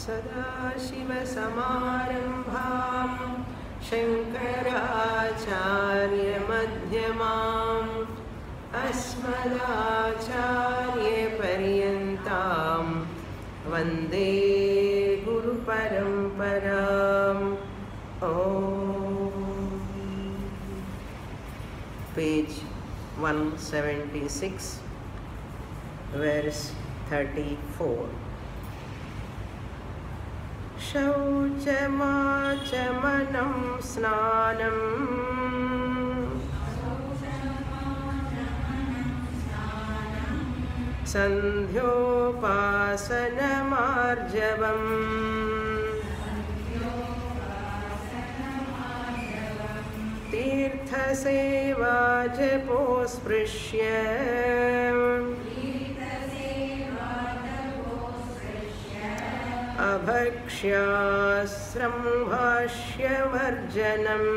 सदाशिवसमारम्भां शङ्कराचार्यमध्यमाम् अस्मदाचार्यपर्यन्तां वन्दे गुरुपरम्पराम्. Page 176, verse 34. शौचमाचमनं स्नानं सन्ध्योपासनमार्जवम् तीर्थसेवा जपोस्पृश्य अभक्ष्यास्त्रं भाष्यवर्जनम्.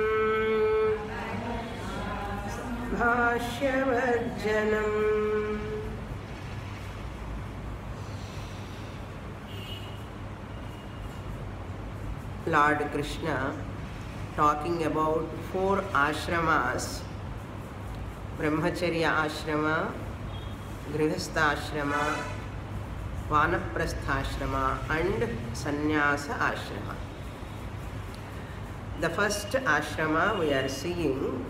Lord Krishna talking about 4 ashramas: Brahmacharya ashrama, Grihastha ashrama, Vanaprastha ashrama and Sannyasa ashrama. The first ashrama we are seeing,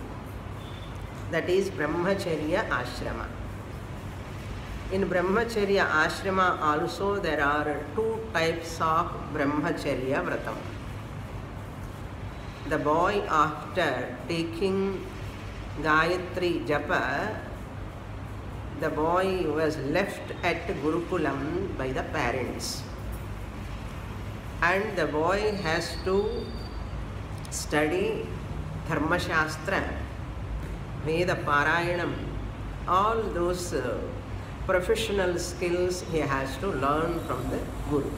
that is Brahmacharya ashrama. In Brahmacharya ashrama also there are 2 types of Brahmacharya vratam. The boy, after taking Gayatri Japa, the boy was left at Gurukulam by the parents, and the boy has to study Dharma Shastra, Veda Parayanam, all those professional skills he has to learn from the Guru.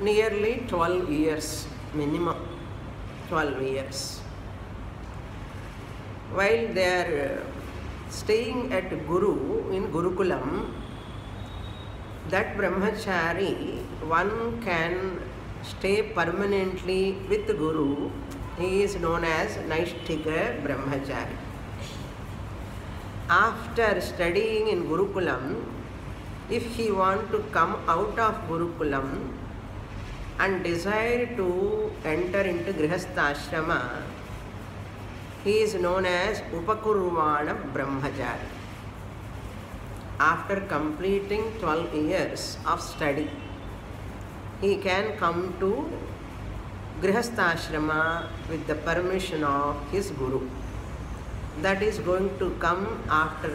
Nearly 12 years, minimum 12 years. While they are staying at Guru in Gurukulam, that Brahmachari, one can stay permanently with the Guru. He is known as Naishthika Brahmachari. After studying in Gurukulam, if he want to come out of Gurukulam and desire to enter into Grihastha ashrama, he is known as Upakurvana Brahmachari. After completing 12 years of study, he can come to Grihastha ashrama with the permission of his Guru. That is going to come after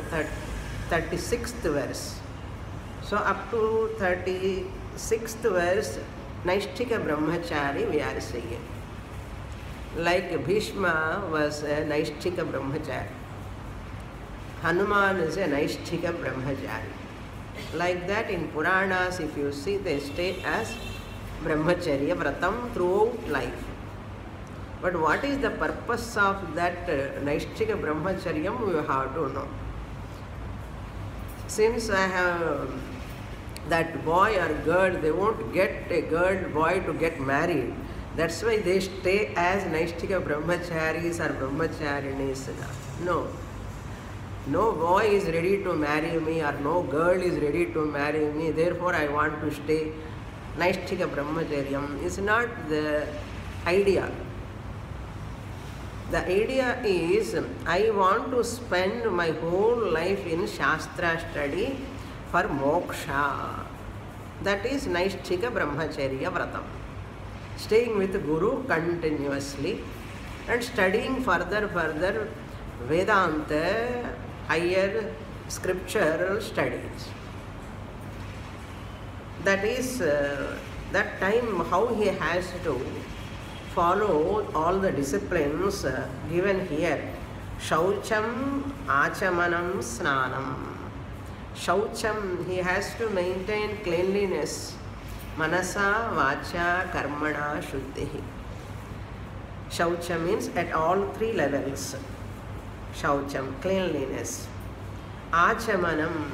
36th verse. So up to 36th verse, Naishthika Brahmachari we are saying. Like Bhishma was a Naishthika Brahmachari, Hanuman is a Naishthika Brahmachari. Like that in Puranas, if you see, they stay as Brahmacharya Vratam throughout life. But what is the purpose of that Naishthika Brahmacharyam, we have to know. Since I have that boy or girl, they won't get a girl boy to get married. That's why they stay as Naishthika Brahmacharis or Brahmacharinis. No boy is ready to marry me or no girl is ready to marry me, therefore I want to stay Naishthika Brahmacharyam. Is not the idea. The idea is, I want to spend my whole life in Shastra study for moksha. That is Naishthika Brahmacharya Vratam. Staying with Guru continuously and studying further Vedanta, higher scriptural studies. That is that time how he has to follow all the disciplines given here. Shaucham, Achamanam, Snanam. Shaucham, he has to maintain cleanliness. Manasa, Vacha, Karmana, Shuddhi. Shaucha means at all 3 levels. Shaucham, cleanliness. Achamanam,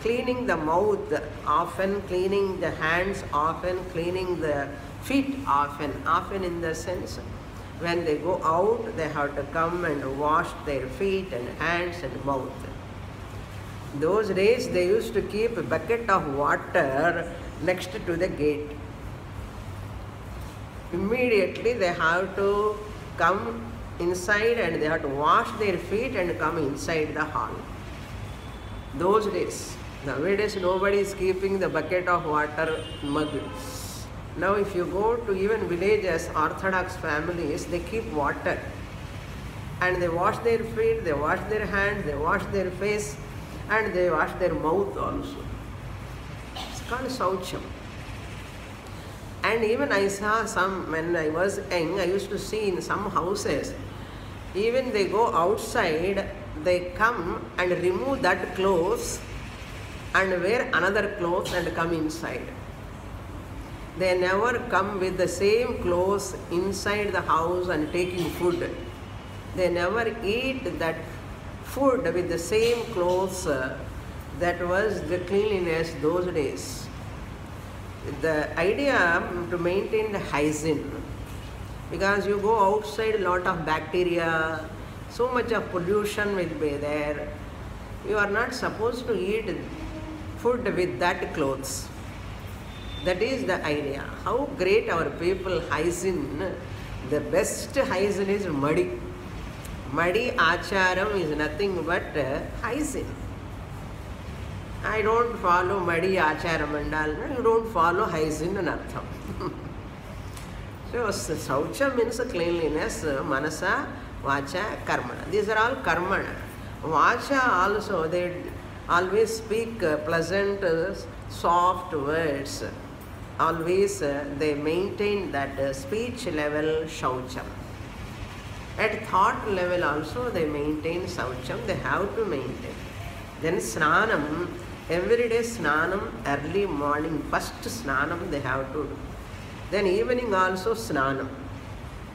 cleaning the mouth, often cleaning the hands, often cleaning the feet, often in the sense when they go out, they have to come and wash their feet and hands and mouth. Those days they used to keep a bucket of water next to the gate. Immediately they have to come inside and they have to wash their feet and come inside the hall. Those days. Nowadays nobody is keeping the bucket of water mug. Now if you go to even villages, Orthodox families, they keep water. And they wash their feet, they wash their hands, they wash their face, and they wash their mouth also. It's called Saucham. And even I saw some, when I was young, I used to see in some houses, even they go outside, they come and remove that clothes and wear another clothes and come inside. They never come with the same clothes inside the house and taking food. They never eat that food with the same clothes. That was the cleanliness those days. The idea to maintain the hygiene, because you go outside, a lot of bacteria, so much of pollution will be there. You are not supposed to eat food with that clothes. That is the idea. How great our people hygiene. The best hygiene is muddy. Muddy acharam is nothing but hygiene. I don't follow muddy acharam and all. You don't follow hygiene and artham. So saucha means cleanliness, manasa, vacha, karmana. These are all karmana. Vacha also, they always speak pleasant, soft words. Always they maintain that speech level shaucham. At thought level also they maintain saucham. They have to maintain. Then snanam, every day snanam, early morning, first snanam they have to do. Then evening also snanam.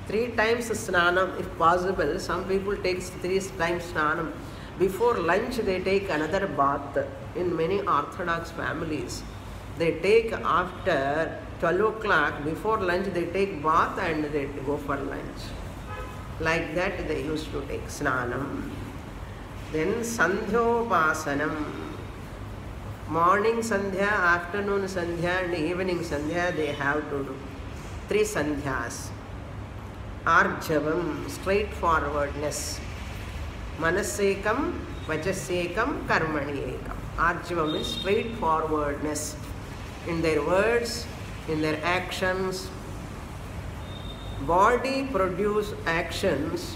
3 times snanam if possible. Some people take 3 times snanam. Before lunch they take another bath. In many Orthodox families, they take after 12 o'clock, before lunch they take bath and they go for lunch. Like that they used to take snanam. Then sandhyopasanam. Morning sandhya, afternoon sandhya and evening sandhya they have to do. 3 sandhyas. Arjavam, straightforwardness. Manasekam, vachasekam, karmani ekam. Arjavam is straightforwardness in their words, in their actions. Body produce actions,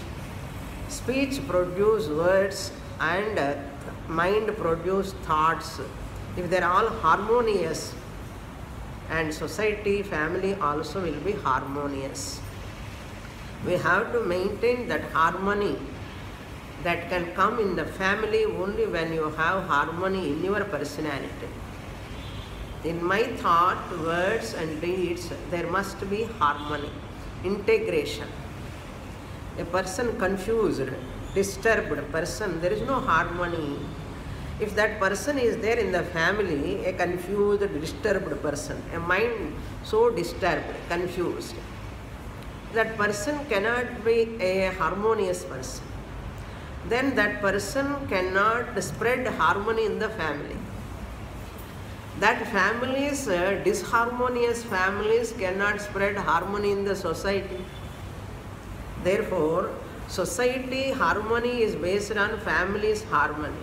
speech produce words, and mind produce thoughts. If they are all harmonious, and society, family also will be harmonious. We have to maintain that harmony that can come in the family only when you have harmony in your personality. In my thought, words and deeds, there must be harmony, integration. A person confused, disturbed person, there is no harmony. If that person is there in the family, a confused, disturbed person, a mind so disturbed, confused, that person cannot be a harmonious person. Then that person cannot spread harmony in the family. That families, disharmonious families cannot spread harmony in the society. Therefore, society harmony is based on families' harmony.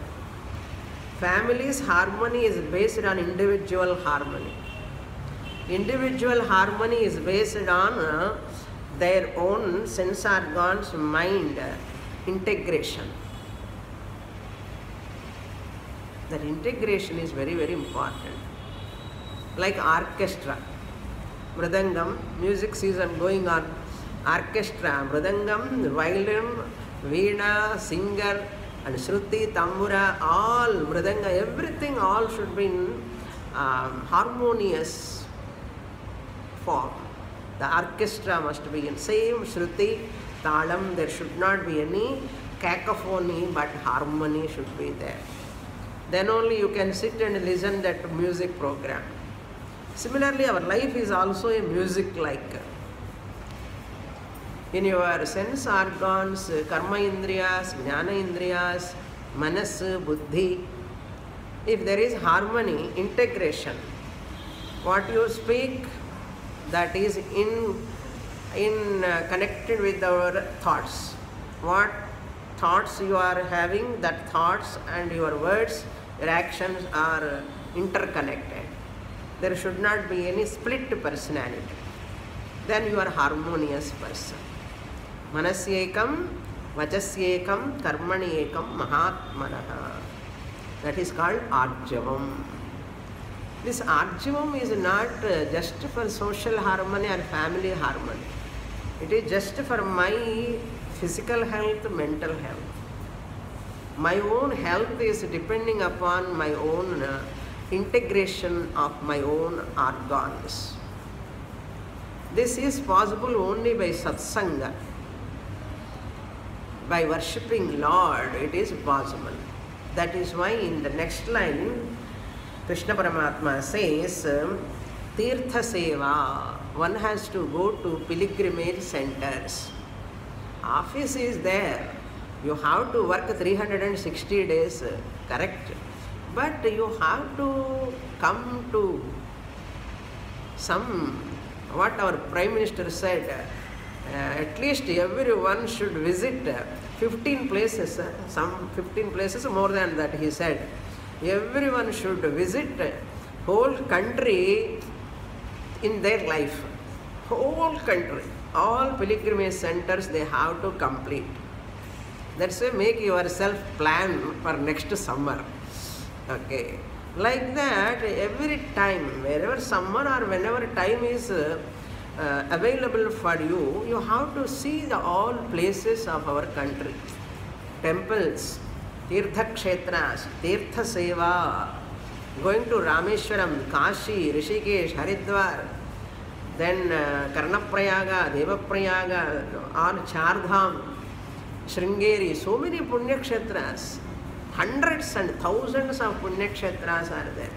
Families' harmony is based on individual harmony. Individual harmony is based on their own sense organs, mind, integration. That integration is very, very important. Like orchestra, mridangam, music season going on, orchestra, mridangam, violin, veena, singer, and shruti, tambura, all mridanga, everything all should be in harmonious form. The orchestra must be in same shruti, talam, there should not be any cacophony, but harmony should be there. Then only you can sit and listen that music program. Similarly, our life is also a music-like. In your sense organs, karma indriyas, jnana indriyas, manas, buddhi, if there is harmony, integration, what you speak, that is connected with our thoughts. What thoughts you are having, that thoughts and your words, your actions are interconnected. There should not be any split personality. Then you are a harmonious person. Manasyekam, vachasyekam, karmanyekam, mahatmanaha. That is called arjavam. This arjavam is not just for social harmony or family harmony. It is just for my physical health, mental health. My own health is depending upon my own integration of my own organs. This is possible only by satsanga. By worshipping Lord, it is possible. That is why in the next line, Krishna Paramatma says, Tirtha Seva, one has to go to pilgrimage centers. Office is there. You have to work 360 days, correct? But you have to come to some, what our Prime Minister said, at least everyone should visit 15 places, some 15 places, more than that he said. Everyone should visit whole country in their life. Whole country, all pilgrimage centers they have to complete. That's why make yourself plan for next summer. Okay. Like that, every time, wherever summer or whenever time is available for you, you have to see the all places of our country. Temples, Tirtha Kshetras, Tirtha Seva, going to Rameshwaram, Kashi, Rishikesh, Haridwar, then Karnaprayaga, Devaprayaga, or Chardham, Sringeri, so many Punya Kshetras, hundreds and thousands of Punya Kshetras are there.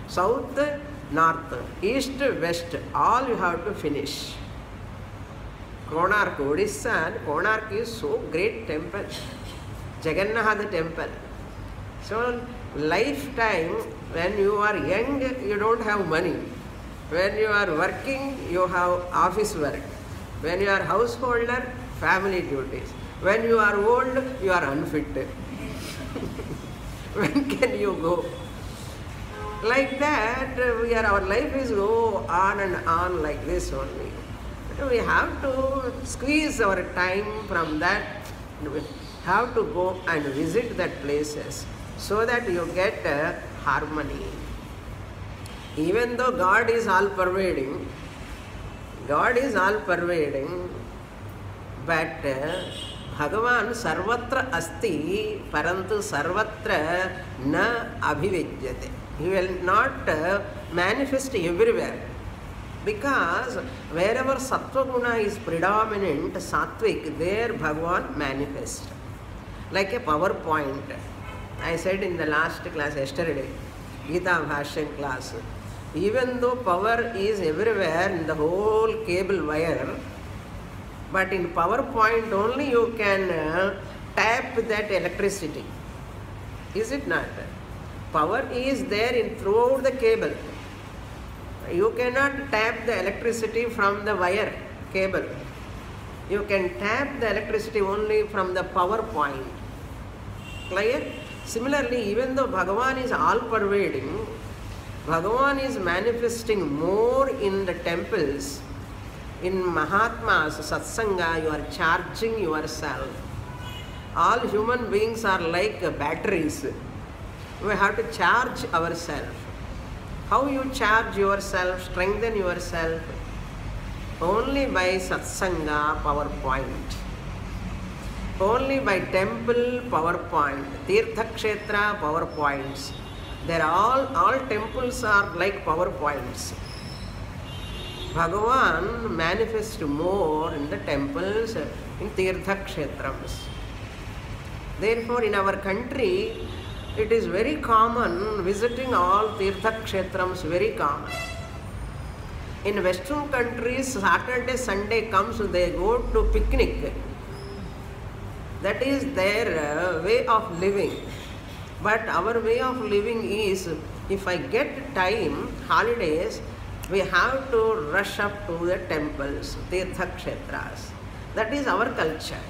South, north, east, west, all you have to finish. Konark, Odisha, Konark is so great temple. Jagannath temple. So, lifetime, when you are young, you don't have money. When you are working, you have office work. When you are householder, family duties. When you are old, you are unfit. When can you go? Like that, our life is go on and on like this only. We have to squeeze our time from that. We have to go and visit that places so that you get harmony. Even though God is all pervading, but Bhagavan sarvatra asti parantu sarvatra na abhividyate. He will not manifest everywhere. Because wherever sattva guna is predominant, sattvic, there Bhagavan manifests. Like a PowerPoint. I said in the last class yesterday, Gita Bhashyan class, even though power is everywhere in the whole cable wire, but in PowerPoint only you can tap that electricity. Is it not? Power is there in throughout the cable. You cannot tap the electricity from the wire cable. You can tap the electricity only from the PowerPoint. Clear? Similarly, even though Bhagavan is all pervading, Bhagavan is manifesting more in the temples. In Mahatmas, Satsanga, you are charging yourself. All human beings are like batteries. We have to charge ourselves. How you charge yourself, strengthen yourself? Only by Satsanga, PowerPoint. Only by temple, PowerPoint. Tirtha Kshetra, PowerPoints. All temples are like PowerPoints. Bhagavan manifests more in the temples, in Tirtha Kshetrams. Therefore, in our country, it is very common visiting all Tirtha Kshetrams, very common. In Western countries, Saturday, Sunday comes, they go to picnic. That is their way of living. But our way of living is, if I get time, holidays, we have to rush up to the temples, Tirtha Kshetras. That is our culture.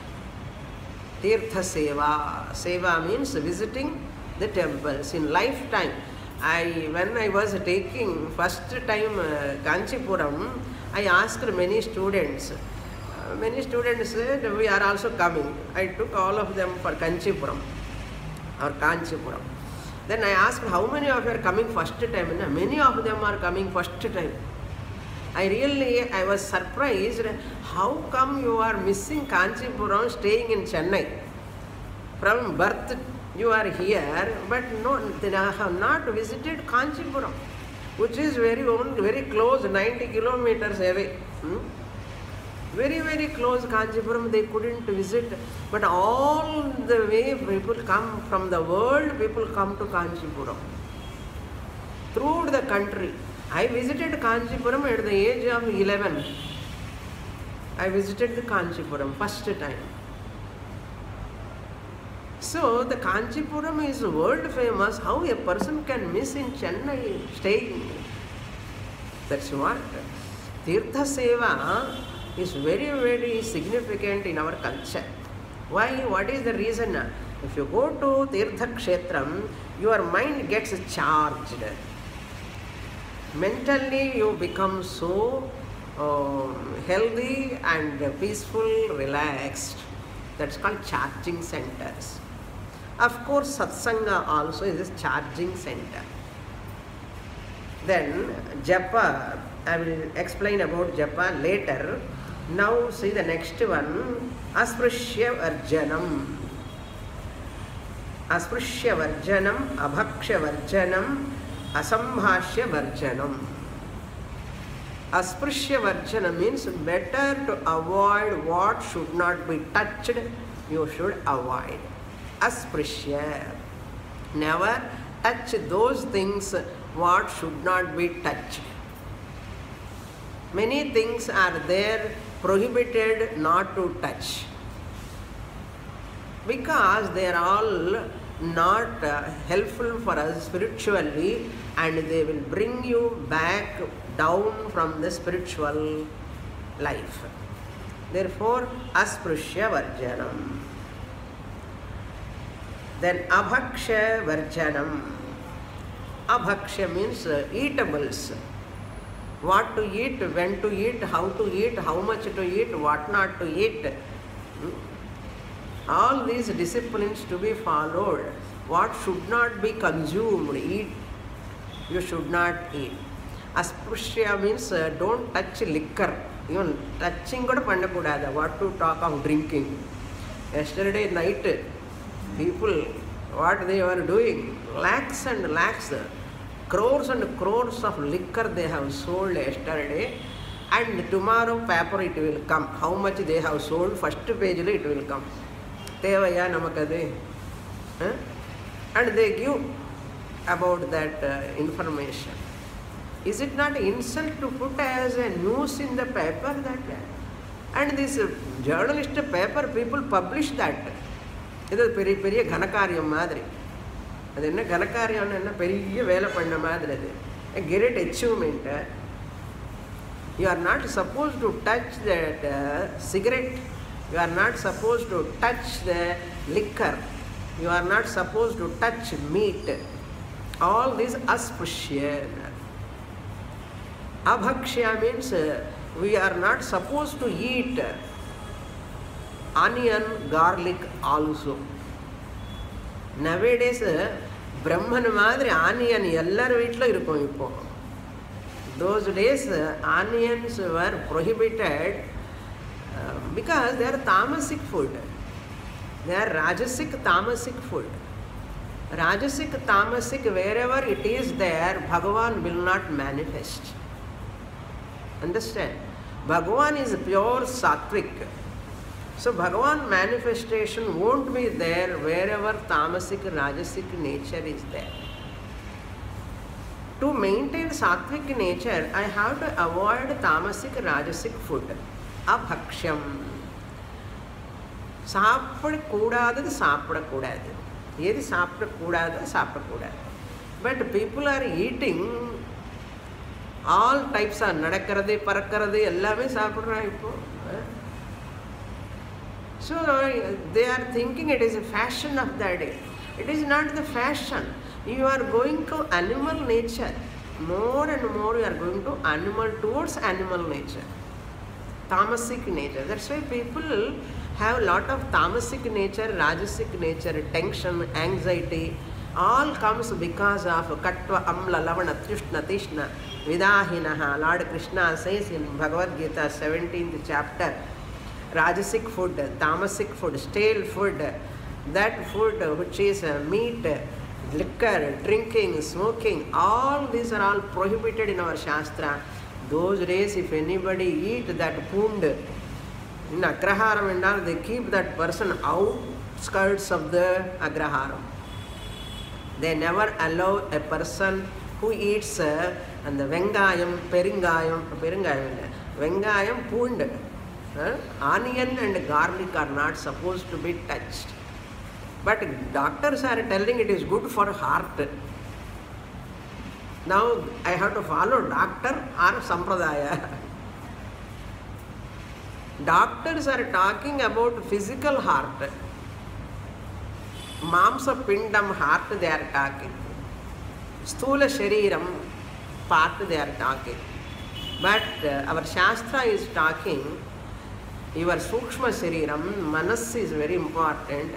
Tirtha Seva. Seva means visiting the temples in lifetime. When I was taking first time Kanchipuram, I asked many students. Many students said, we are also coming. I took all of them for Kanchipuram or Kanchipuram. Then I asked, how many of you are coming first time? Many of them are coming first time. I was surprised, how come you are missing Kanchipuram, staying in Chennai? From birth you are here, but no, they have not visited Kanchipuram, which is very close, 90 kilometers away. Very, very close Kanchipuram, they couldn't visit. But all the way people come from the world, people come to Kanchipuram. Throughout the country. I visited Kanchipuram at the age of 11. I visited the Kanchipuram first time. So the Kanchipuram is world famous. How a person can miss in Chennai staying? That's what. Tirtha Seva is very, very significant in our culture. Why? What is the reason? If you go to Tirtha Kshetram, your mind gets charged. Mentally you become so healthy and peaceful, relaxed. That's called charging centers. Of course, Satsanga also is a charging center. Then Japa, I will explain about Japa later. Now see the next one, Asprishya Varjanam. Asprishya Varjanam, Abhaksha Varjanam, Asambhashya Varjanam. Asprishya Varjanam means better to avoid what should not be touched, you should avoid. Asprishya. Never touch those things what should not be touched. Many things are there prohibited not to touch, because they are all not helpful for us spiritually, and they will bring you back down from the spiritual life. Therefore, Asprishya Varjanam. Then Abhaksha Varjanam. Abhaksha means eatables. What to eat, when to eat, how to eat, how much to eat, what not to eat. All these disciplines to be followed. What should not be consumed, eat, you should not eat. Asprishya means don't touch liquor. Even touching kuda pandakudada. What to talk of drinking. Yesterday night, people, what they were doing, lakhs and lakhs, crores and crores of liquor they have sold yesterday, and tomorrow paper it will come. How much they have sold, first page it will come. Tevaya namakade. And they give about that information. Is it not insult to put as a news in the paper that? And this journalist paper, people publish that. This is very, very Ghanakaryam madri. That is Ghanakaryam enna periya vela panna madri. A great achievement. You are not supposed to touch that cigarette. You are not supposed to touch the liquor. You are not supposed to touch meat. All these asprishya. Abhakshya means we are not supposed to eat onion, garlic also. Nowadays, Brahman madri onion ellaru veetlo irukum ipo. Those days, onions were prohibited because they are tamasic food. They are rajasic, tamasic food. Rajasic, tamasic, wherever it is there, Bhagavan will not manifest. Understand? Bhagavan is pure sattvic. So Bhagavan manifestation won't be there wherever tamasic, rajasic nature is there. To maintain sattvic nature, I have to avoid tamasic, rajasic food. Abhakshyam. சாப்பிடக்கூடாதது சாப்பிடக்கூடாது, எது சாப்பிடக்கூடாது சாப்பிடக்கூடாது. But people are eating all types R நடக்கிறது பறக்கிறது எல்லாமே சாப்பிட்றான் இப்போ. So they are thinking it is a fashion of the day. It is not the fashion. You are going to animal nature. More and more you are going to animal, towards animal nature. Tamasic nature. That's why people have a lot of tamasic nature, rajasic nature, tension, anxiety. All comes because of Katva, Amla, Lavana, Trishna, Tishna, Vidahinaha. Lord Krishna says in Bhagavad Gita 17th chapter, rajasic food, tamasic food, stale food, that food which is meat, liquor, drinking, smoking, all these are all prohibited in our Shastra. Those days, if anybody eat that pund in Agraharam and all, they keep that person outskirts of the Agraharam. They never allow a person who eats and the Vengayam, Peringayam, Vengayam, pund, onion and garlic are not supposed to be touched. But doctors are telling it is good for heart. Now I have to follow doctor or Sampradaya. Doctors are talking about physical heart. Mamsa pindam heart they are talking. Sthula shariram part they are talking. But our Shastra is talking your Sukshma shariram, manas is very important.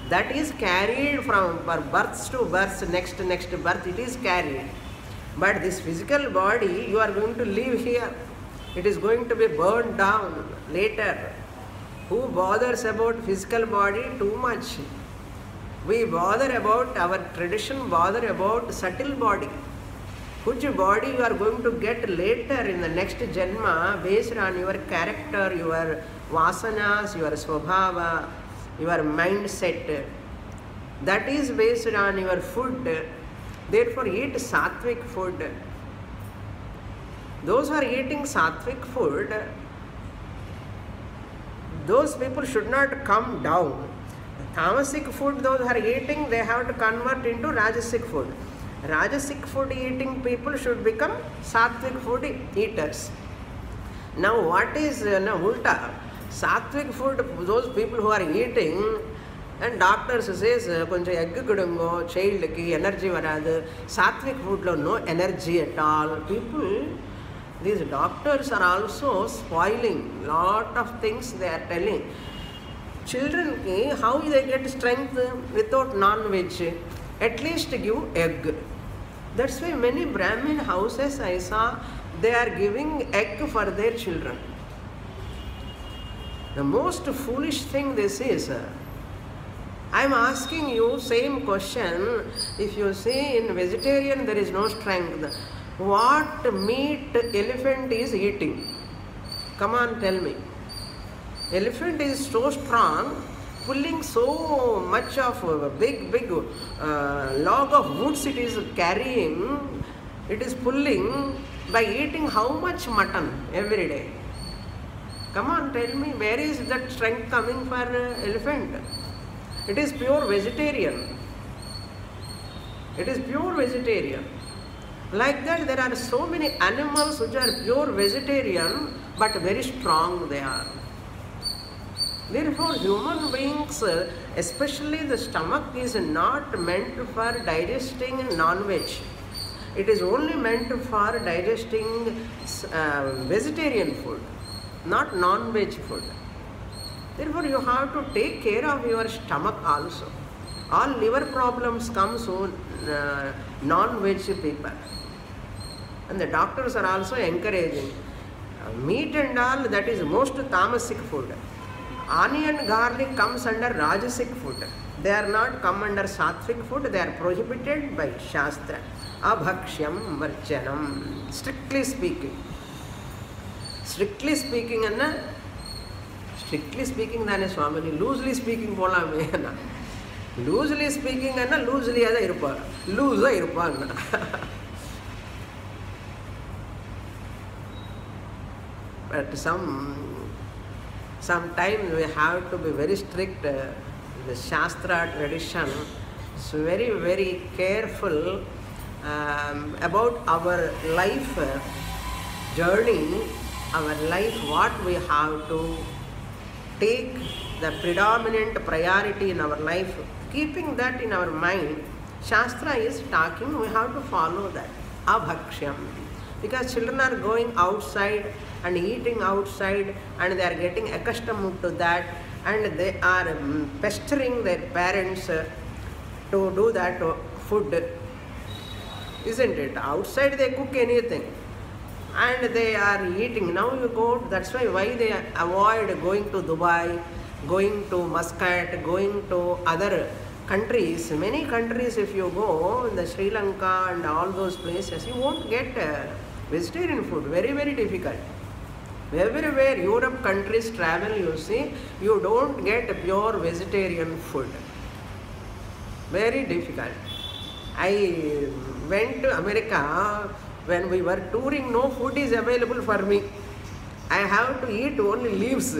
That is carried from birth to birth, next birth it is carried. But this physical body, you are going to live here. It is going to be burned down later. Who bothers about physical body too much? We bother about, our tradition bother about subtle body. Which body you are going to get later in the next Janma based on your character, your vasanas, your swabhava, your mindset. That is based on your food. Therefore eat sattvic food. Those who are eating sattvic food, those people should not come down. Tamasic food those who are eating, they have to convert into rajasic food. Rajasic food eating people should become sattvic food eaters. Now what is ulta? Sattvic food, those people who are eating, and doctors says konja egg kudungo child ki energy varadu. Sattvic food lo no energy at all. People, these doctors are also spoiling lot of things. They are telling children ki how they get strength without non-veg. At least give egg. That's why many Brahmin houses I saw, they are giving egg for their children. The most foolish thing this is. I am asking you same question. If you say in vegetarian there is no strength, what meat elephant is eating? Come on, tell me. Elephant is so strong, pulling so much of big log of woods it is carrying. It is pulling by eating how much mutton every day? Come on, tell me, where is that strength coming for elephant? It is pure vegetarian. It is pure vegetarian. Like that, there are so many animals which are pure vegetarian, but very strong they are. Therefore, human beings, especially the stomach, is not meant for digesting non-veg. It is only meant for digesting vegetarian food, not non-veg food. Therefore, you have to take care of your stomach also. All liver problems come from non-veg people. And the doctors are also encouraging. Meat and all, that is most tamasic food. Onion, garlic comes under rajasic food. They are not come under sattvic food. They are prohibited by Shastra. Abhakshyam varchanam. Strictly speaking. Strictly speaking, Strictly speaking, தானே சுவாமி, loosely speaking போகலாமே. Loosely ஸ்பீக்கிங்னா லூஸ்லியாக தான் இருப்பார், லூஸாக இருப்பான்னா. But sometimes we have to be very strict. The Shastra tradition is very, very careful about our life journey, our life, what we have to take the predominant priority in our life. Keeping that in our mind, Shastra is talking, we have to follow that. Abhakshyam. Because children are going outside and eating outside, and they are getting accustomed to that, and they are pestering their parents to do that food. Isn't it? Outside they cook anything and they are eating. Now you go, that's why they avoid going to Dubai, going to Muscat, going to other countries. Many countries, if you go in the Sri Lanka and all those places, you won't get vegetarian food. Very, very difficult. Everywhere Europe countries travel, you see, you don't get pure vegetarian food. Very difficult. I went to America. When we were touring, no food is available for me. I have to eat only leaves.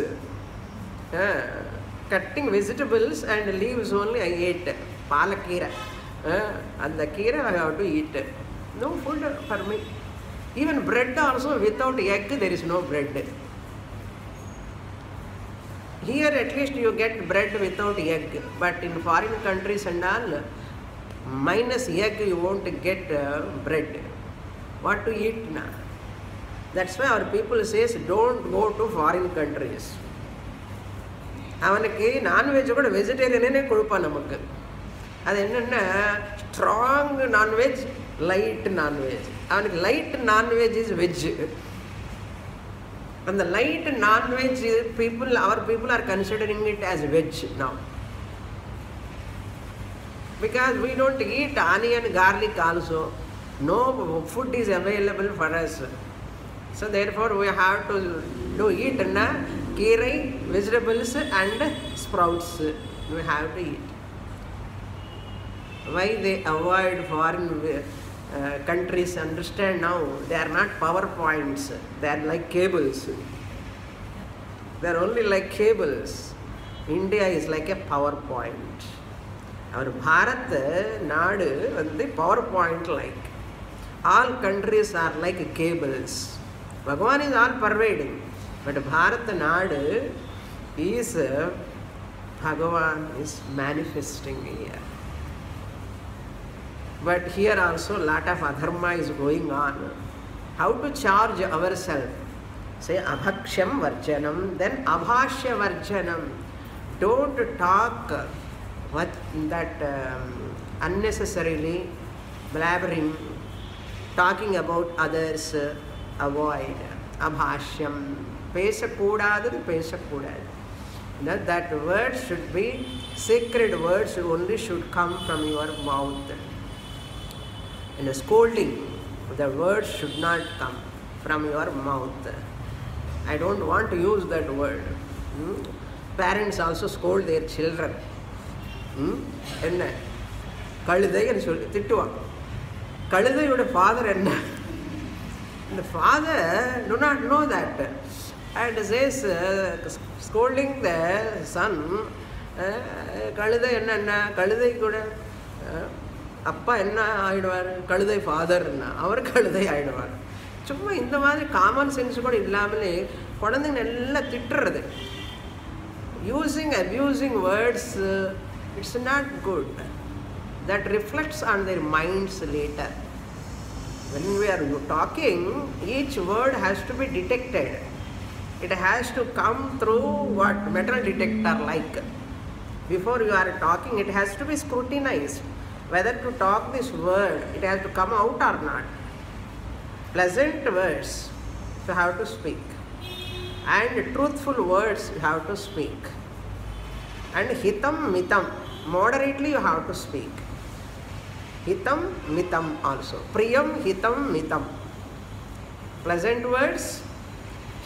Cutting vegetables and leaves only I ate. Palakira. And the kira I have to eat. No food for me. Even bread also, without egg there is no bread. Here at least you get bread without egg. But in foreign countries and all, minus egg you won't get bread. What to eat now? That's why our people says don't go to foreign countries. அவனுக்கு non veg கூட வெஜிடேரியனே கொடுப்பான் நமக்கு. அது என்னென்னா strong non veg, light non veg. அவனுக்கு light non veg is veg. அந்த light non veg people, our people are considering it as veg now. Because we don't eat onion, garlic also. No food is available for us. So therefore we have to eat keerai, vegetables and sprouts. We have to eat. Why they avoid foreign countries? Understand now, they are not PowerPoints. They are like cables. They are only like cables. India is like a PowerPoint. Our Bharat Nadu is PowerPoint like. All countries are like cables. Bhagavan is all pervading. But Bharat Nadu is, Bhagavan is manifesting here. But here also lot of adharma is going on. How to charge ourselves? Say abhaksham varjanam, then abhashya varjanam. Don't talk what that unnecessarily blabbering, talking about others. Avoid. Abhashyam. Pesakudadu, pesakudadu. That words should be sacred words, only should come from your mouth. In a scolding, the words should not come from your mouth. I don't want to use that word. Parents also scold their children. என்ன கழுதைன்னு சொல்லி திட்டுவான். கழுதையோட father என்ன? The father do not know that, and says scolding the son, கழுதை என்ன? கழுதை கூட அப்பா என்ன ஆயிடுவார்? கழுதை ஃபாதர்னா அவர் கழுதை ஆயிடுவார். சும்மா இந்த மாதிரி காமன் சென்ஸ் கூட இல்லாமலே குழந்தைங்க எல்லாம் திட்டுறது. Abusing words, it's not good. That reflects on their minds later. When we are talking, each word has to be detected. It has to come through what metal detector like. Before you are talking, it has to be scrutinized. Whether to talk this word, it has to come out or not. Pleasant words you have to speak. And truthful words you have to speak. And hitam mitam, moderately you have to speak. Hitam mitam also. Priyam hitam mitam. Pleasant words,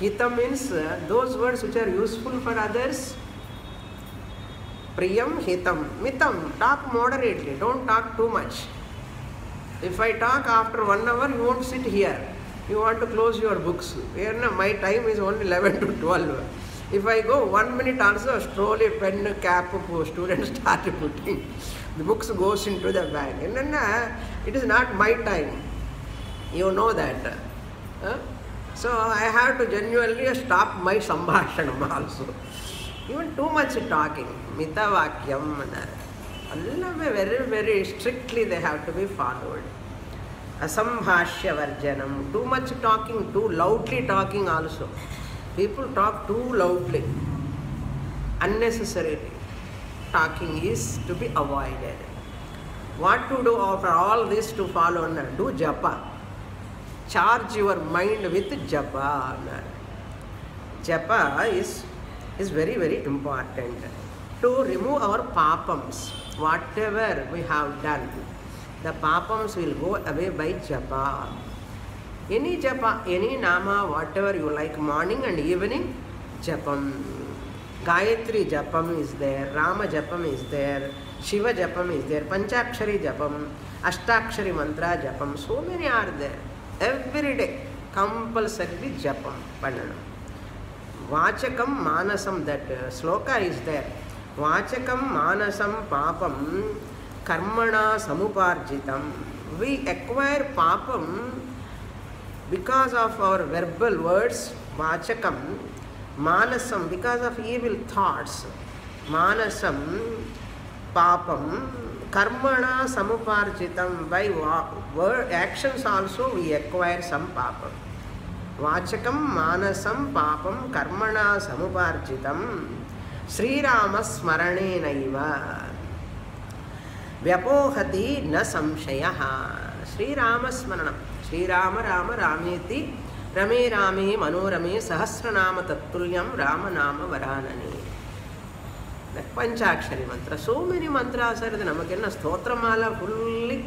Hitam means those words which are useful for others. Priyam, hitam, mitam. Talk moderately. Don't talk too much. If I talk after 1 hour, you won't sit here. You want to close your books. My time is only 11 to 12. If I go 1 minute also, slowly pen, cap, students start putting. The books goes into the bag. It is not my time. You know that. So I have to genuinely stop my sambhashanam also. Even too much talking. Mitavakyam. Very, very strictly they have to be followed. Asambhashya varjanam. Too much talking, too loudly talking also. People talk too loudly. Unnecessarily. Talking is to be avoided. What to do after all this to follow? Do japa. Charge your mind with japa. Japa is very, very important. To remove our papams. Whatever we have done, the papams will go away by japa. Any japa, any nama, whatever you like, morning and evening, japam. Gayatri japam is there, Rama japam is there, Shiva japam is there, Panchakshari japam, Ashtakshari mantra japam, so many are there. Every day, compulsory japam. Vachakam manasam, that sloka is there. Vachakam manasam papam karmana samuparjitam. We acquire papam because of our verbal words. Vachakam manasam, because of evil thoughts. Manasam papam karmana samuparjitam. By word actions also we acquire some papam. Vachakam manasam papam karmana samuparjitam. Sri Rama smarane naiva vyapohati na samshayaha. Sri Rama smaranam. Sri Rama Rama Rameti Rame Rame Manorame Sahasranama Tattulyam Rama Nama Varanani. That Panchakshari mantra. So many mantras are there. Namakenna Stotramala fully.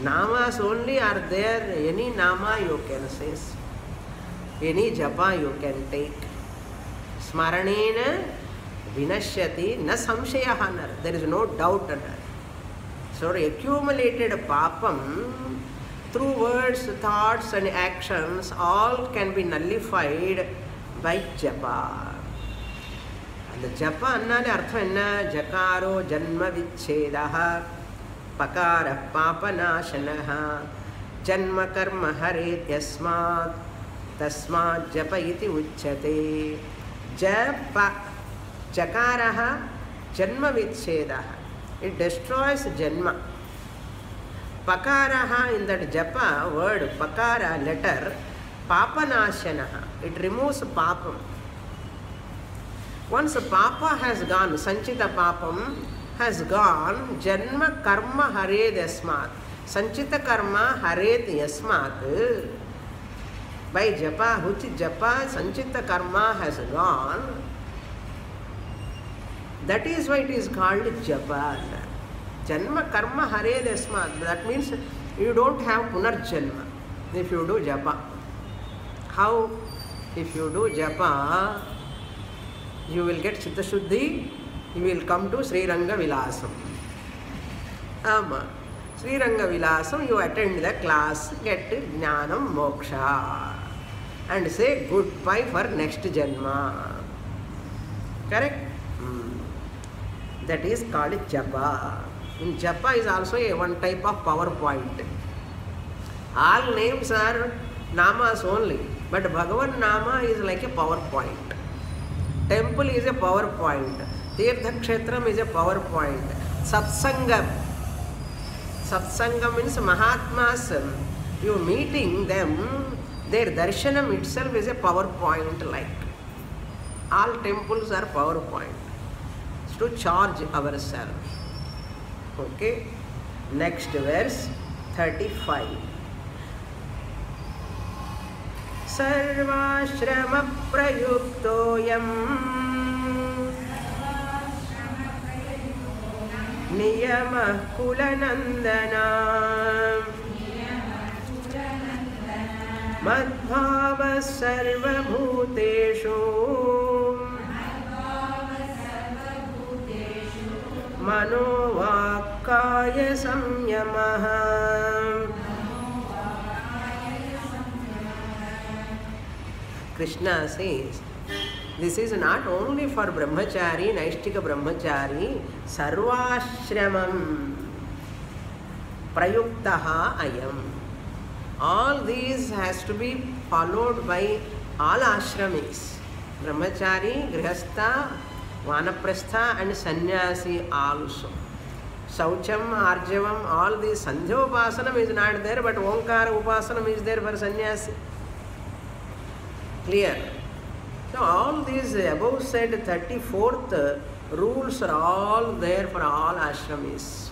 Namas only are there. Any nama you can say. Any japa you can take. Smaranena Vinashyati na samshayahanar. There is no doubt in that. So accumulated papam through words, thoughts and actions all can be nullified by japa. And the japa annane artha enna? Jakaro janma vichhedaha pakara papanashanaha janma karma haret yasmat tasmat japa iti uchyate. Japa Jakaraha janma vichhedaha. It destroys janma. Pakaraha, in that japa word, pakara letter, papanashanaha. It removes papam. Once papa has gone, sanchita papam has gone, janma karma hared yasmat. Sanchita karma hared yasmat. By japa, which japa sanchita karma has gone. That is why it is called japa. Janma karma hare desmat. That means you don't have punarjanma if you do japa. How? If you do japa, you will get Chitta Shuddhi, you will come to Sri Ranga Vilasam. Sri Ranga Vilasam, you attend the class, get Jnanam Moksha, and say goodbye for next Janma. Correct? That is called japa. In japa is also one type of PowerPoint. All names are namas only, but Bhagavan nama is like a PowerPoint. Temple is a PowerPoint. Tirtha Kshetram is a PowerPoint. Satsangam. Satsangam means Mahatmas. You meeting them, their darshanam itself is a PowerPoint like. All temples are PowerPoint. To charge ourselves. Okay. Next verse 35. Sarvashrama prayuktoyam niyamah kulanandana Madbhava sarvabhuteshu Mano vakkaya samyamaha. Krishna says, this is not only for brahmachari, naishtika brahmachari, sarvashramam prayuktaha ayam. All these has to be followed by all ashramis. Brahmachari, grihastha, vanaprastha and sannyasi also. Saucham, arjavam, all these, sandhya upasanam is not there, but onkara upasanam is there for sannyasi. Clear? So all these above said 34th rules are all there for all ashramis.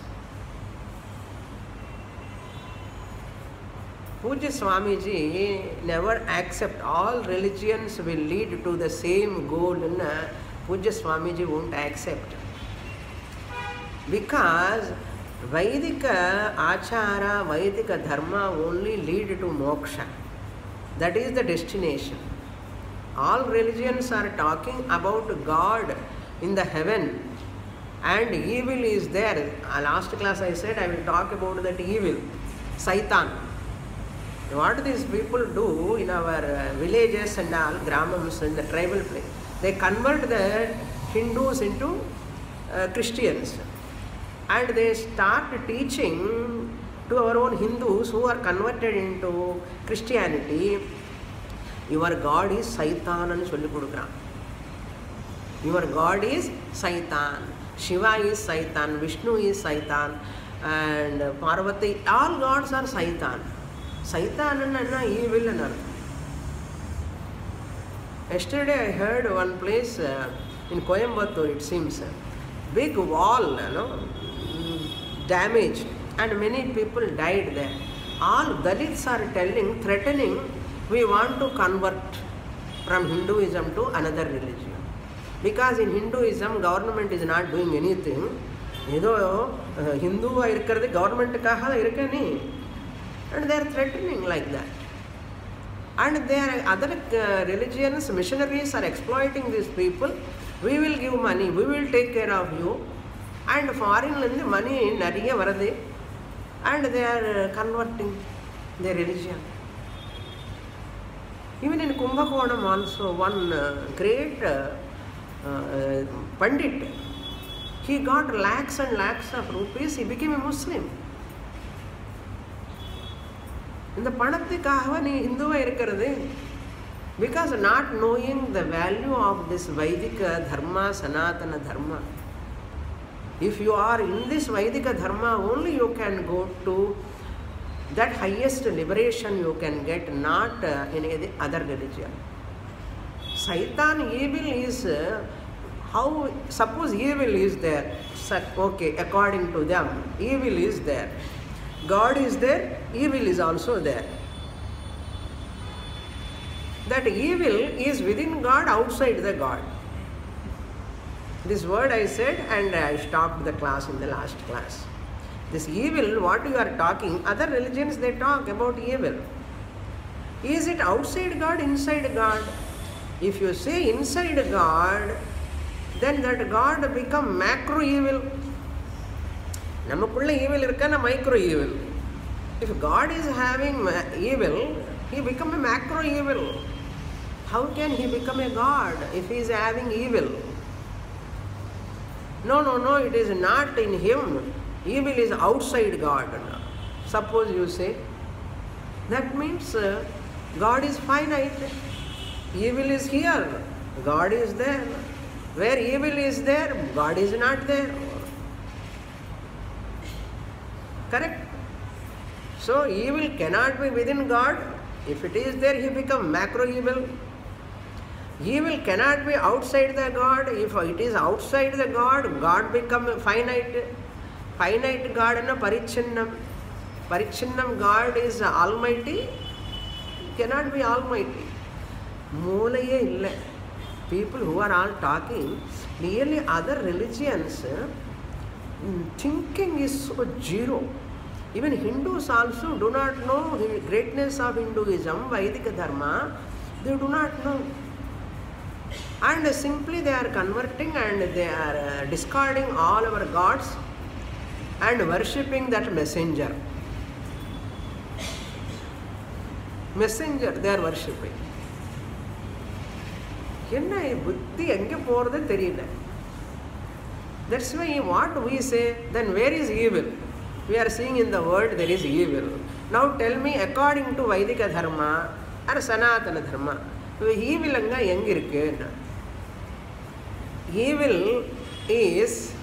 Pujya Swamiji never accept all religions will lead to the same goal. Pujya Swamiji won't accept. Because Vaidika Achara, Vaidika Dharma only lead to moksha. That is the destination. All religions are talking about God in the heaven and evil is there. Last class I said I will talk about that evil, Satan. What these people do in our villages and all, gramams and the tribal place, they convert the Hindus into Christians. And they start teaching to our own Hindus who are converted into Christianity, your God is Satan and solli kodukran. Your God is Satan. Shiva is Satan. Vishnu is Satan. And Parvati, all gods are Satan. Satan and evil and earth. Yesterday I heard one place in Coimbatore, it seems, big wall, damaged, and many people died there. All Dalits are telling, threatening, we want to convert from Hinduism to another religion. Because in Hinduism, government is not doing anything. Hindu irukkiradhu government kaha irukani. And they are threatening like that. And their other religions, missionaries are exploiting these people. We will give money, we will take care of you. And foreign money nariya varade. And they are converting their religion. Even in Kumbhakonam also, one great Pandit, he got lakhs and lakhs of rupees, he became a Muslim. In the Panathikaha, Hindu irukkiradhu, because not knowing the value of this Vaidika Dharma, Sanatana Dharma. If you are in this Vaidika Dharma, only you can go to that highest liberation you can get, not in any other religion. Satan, evil is, how, suppose evil is there, okay, according to them, evil is there. God is there, evil is also there. That evil is within God, outside the God. This word I said and I stopped the class in the last class. This evil, what you are talking, other religions they talk about evil. Is it outside God, inside God? If you say inside God, then that God become macro evil. Namakulla evil irukana micro evil. If God is having evil, he become a macro evil. How can he become a God if he is having evil? No, it is not in him. Evil is outside God. Suppose you say, that means God is finite. Evil is here. God is there. Where evil is there, God is not there. Correct? So evil cannot be within God. If it is there, he becomes macro evil. Evil cannot be outside the God. If it is outside the God, God becomes finite. Finite God and Parichinnam. Parichinnam God is almighty, cannot be almighty. Moolaye illa. People who are all talking, really other religions, thinking is so zero. Even Hindus also do not know the greatness of Hinduism, Vedic Dharma. They do not know. And simply they are converting and they are discarding all our gods and worshipping that messenger. Messenger they are worshipping. That's why what we say, then where is evil? We are seeing in the world there is evil. Now tell me, according to Vedika Dharma or Sanatana Dharma, evil anga eng irukku? Evil is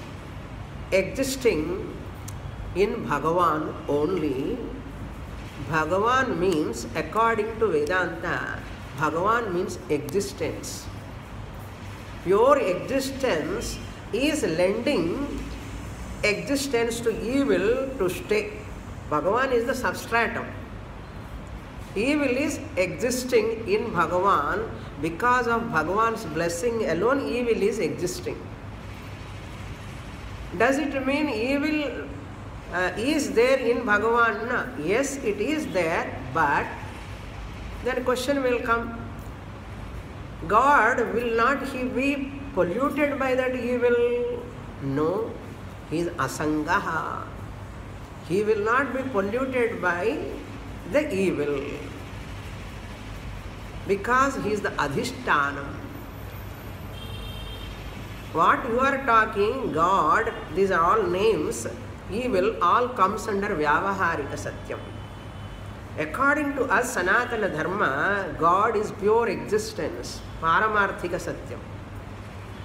existing in Bhagavan only. Bhagavan means, according to Vedanta, Bhagavan means existence. Pure existence is lending existence to evil to stay. Bhagavan is the substratum. Evil is existing in Bhagavan. Because of Bhagavan's blessing alone, evil is existing. Does it mean evil is there in Bhagavan? No. Yes, it is there, but then question will come. God, will not he be polluted by that evil? No, he is asangaha. He will not be polluted by the evil because he is the adhishtanam. What you are talking, God, these are all names, evil all comes under Vyavaharika Satyam. According to us, Sanatana Dharma, God is pure existence, Paramarthika Satyam.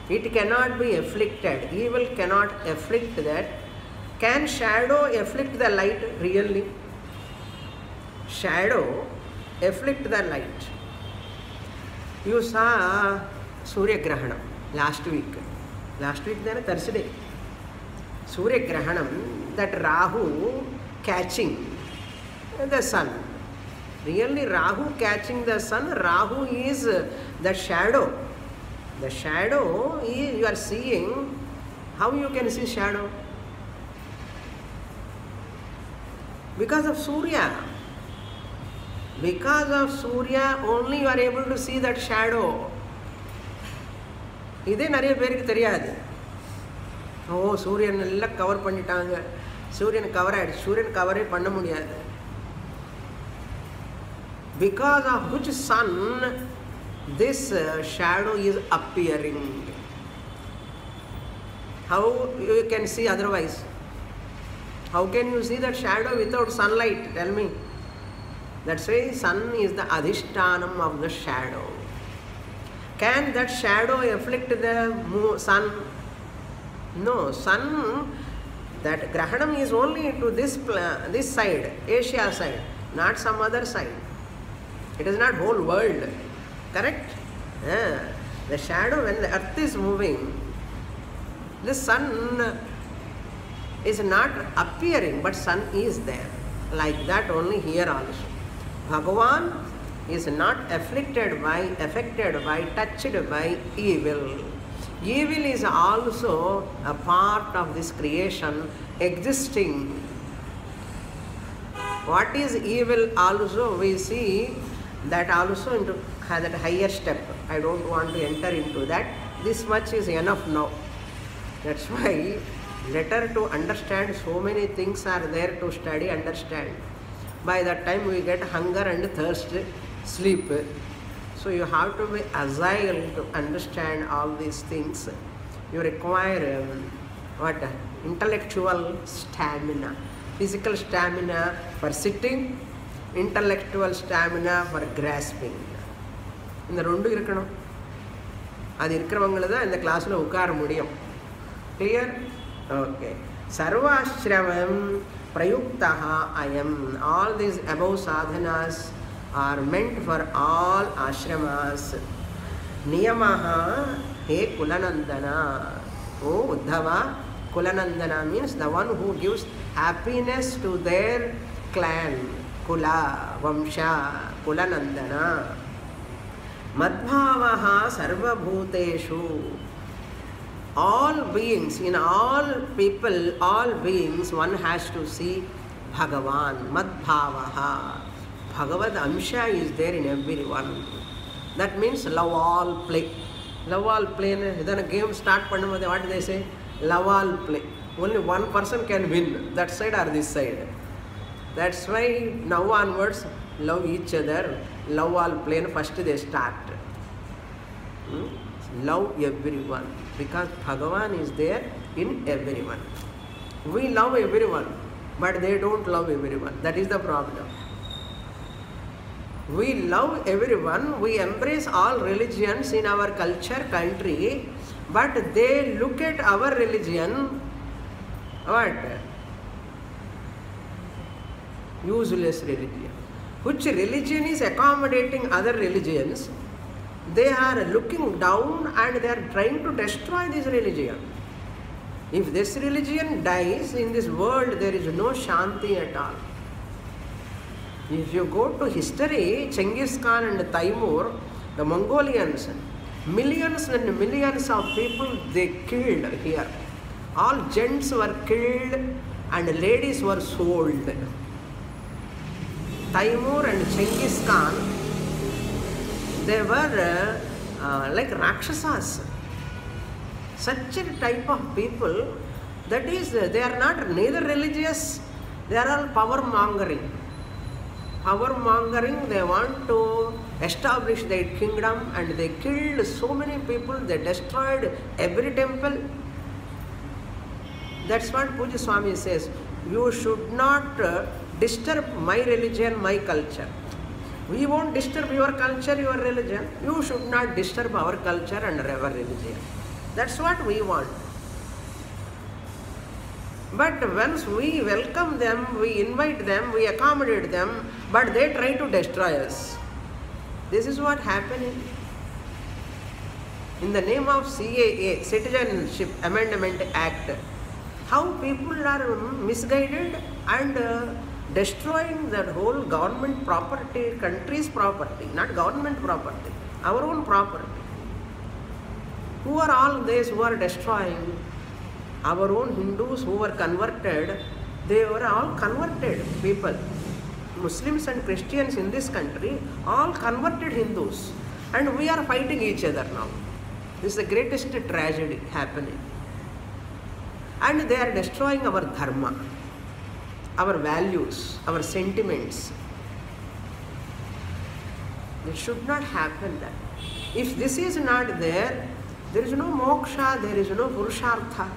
It cannot be afflicted. Evil cannot afflict that. Can shadow afflict the light? Really? Shadow afflict the light. You saw Surya Grahanam last week. Last week then Thursday. Surya Grahanam, that Rahu catching the sun. Really Rahu catching the sun, Rahu is the shadow. The shadow is, you are seeing, how you can see shadow? Because of Surya. Because of Surya only you are able to see that shadow. இதே நிறைய பேருக்கு தெரியாது. ஓ சூரியன் எல்லாம் cover பண்ணிட்டாங்க, சூரியன் cover ஆயிடுச்சு, சூரியன் கவரே பண்ண முடியாது. Because of which sun this shadow is appearing. How you can see otherwise? How can you see that shadow without sunlight? Tell me. That's why sun is the adhishtanam of the shadow. Can that shadow afflict the sun? No, sun, that grahanam is only to this side, Asia side, not some other side. It is not whole world. Correct? The shadow, when the earth is moving, the sun is not appearing, but sun is there. Like that only here also. Bhagavan is not affected by, touched by evil. Evil is also a part of this creation existing. What is evil also we see that also into that higher step. I don't want to enter into that. This much is enough now. That's why later to understand so many things are there to study, understand. By that time we get hunger and thirst, sleep. So you have to be agile to understand all these things. You require intellectual stamina, physical stamina for sitting, intellectual stamina for grasping. இந்த ரெண்டு இருக்கணும். அது இருக்கிறவங்கள தான் இந்த கிளாஸில் உட்கார முடியும். கிளியர்? ஓகே. சர்வாஸ்ரமம் prayuktaha ayam. All these above sadhanas are meant for all ashramas. Niyamaha he Kulanandana. Oh Uddhava, Kulanandana means the one who gives happiness to their clan. Kula, Vamsha, Kulanandana. Madbhavaha sarva bhuteshu. All beings, in all people, all beings, one has to see Bhagavan, Madbhavaha. Bhagavad Amsha is there in everyone. That means love all play. Love all play. Then a game start pannum, what do they say? Love all play. Only one person can win, that side or this side. That's why now onwards, love each other, love all play, first they start. Love everyone, because Bhagavan is there in everyone. We love everyone, but they don't love everyone. That is the problem. We love everyone, we embrace all religions in our culture, country, but they look at our religion, what? Useless religion. Which religion is accommodating other religions? They are looking down and they are trying to destroy this religion. If this religion dies in this world, there is no Shanti at all. If you go to history, Genghis Khan and Taimur, the Mongolians, millions and millions of people they killed here. All gents were killed and ladies were sold. Taimur and Genghis Khan, they were like Rakshasas. Such a type of people, that is, they are not neither religious, they are all power mongering. Power mongering, they want to establish their kingdom and they killed so many people, they destroyed every temple. That's what Puja Swami says, you should not disturb my religion, my culture. We won't disturb your culture, your religion. You should not disturb our culture and our religion. That's what we want. But once we welcome them, we invite them, we accommodate them, but they try to destroy us. This is what happening. In the name of CAA, Citizenship Amendment Act, how people are misguided and destroying the whole government property, country's property, not government property, our own property. Who are all these who are destroying? Our own Hindus who were converted, they were all converted people. Muslims and Christians in this country, all converted Hindus. And we are fighting each other now. This is the greatest tragedy happening. And they are destroying our dharma, our values, our sentiments. It should not happen that. If this is not there, there is no moksha, there is no purushartha.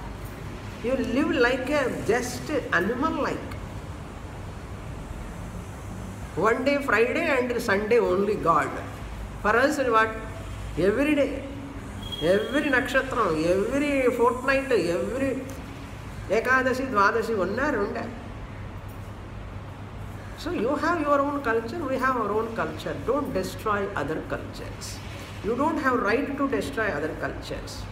You live like a just animal-like. One day Friday and Sunday only God. For us what? Every day, every nakshatra, every fortnight, every Ekadashi, Dvadashi, one day. So you have your own culture, we have our own culture. Don't destroy other cultures. You don't have right to destroy other cultures.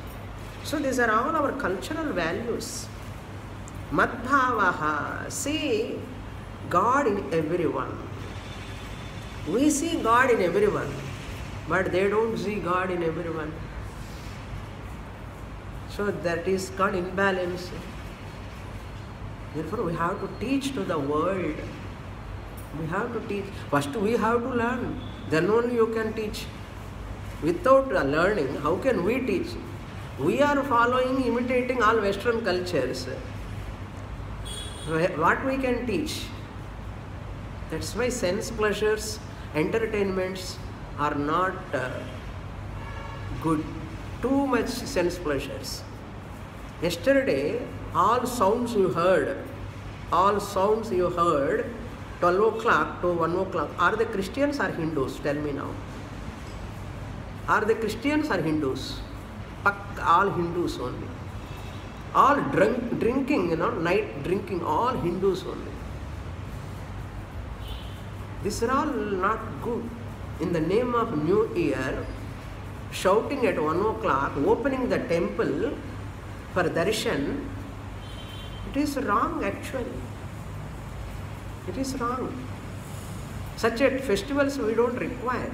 So these are all our cultural values. Madbhavaha, see God in everyone. We see God in everyone, but they don't see God in everyone. So that is called imbalance. Therefore we have to teach to the world. We have to teach. First we have to learn, then only you can teach. Without learning, how can we teach? We are following, imitating all Western cultures. What we can teach? That's why sense pleasures, entertainments are not good. Too much sense pleasures. Yesterday, all sounds you heard, 12 o'clock to 1 o'clock, are they Christians or Hindus? Tell me now. Are they Christians or Hindus? All Hindus only. All drinking, night drinking, all Hindus only. These are all not good. In the name of New Year, shouting at 1 o'clock, opening the temple for darshan, it is wrong actually. It is wrong. Such a festivals we don't require.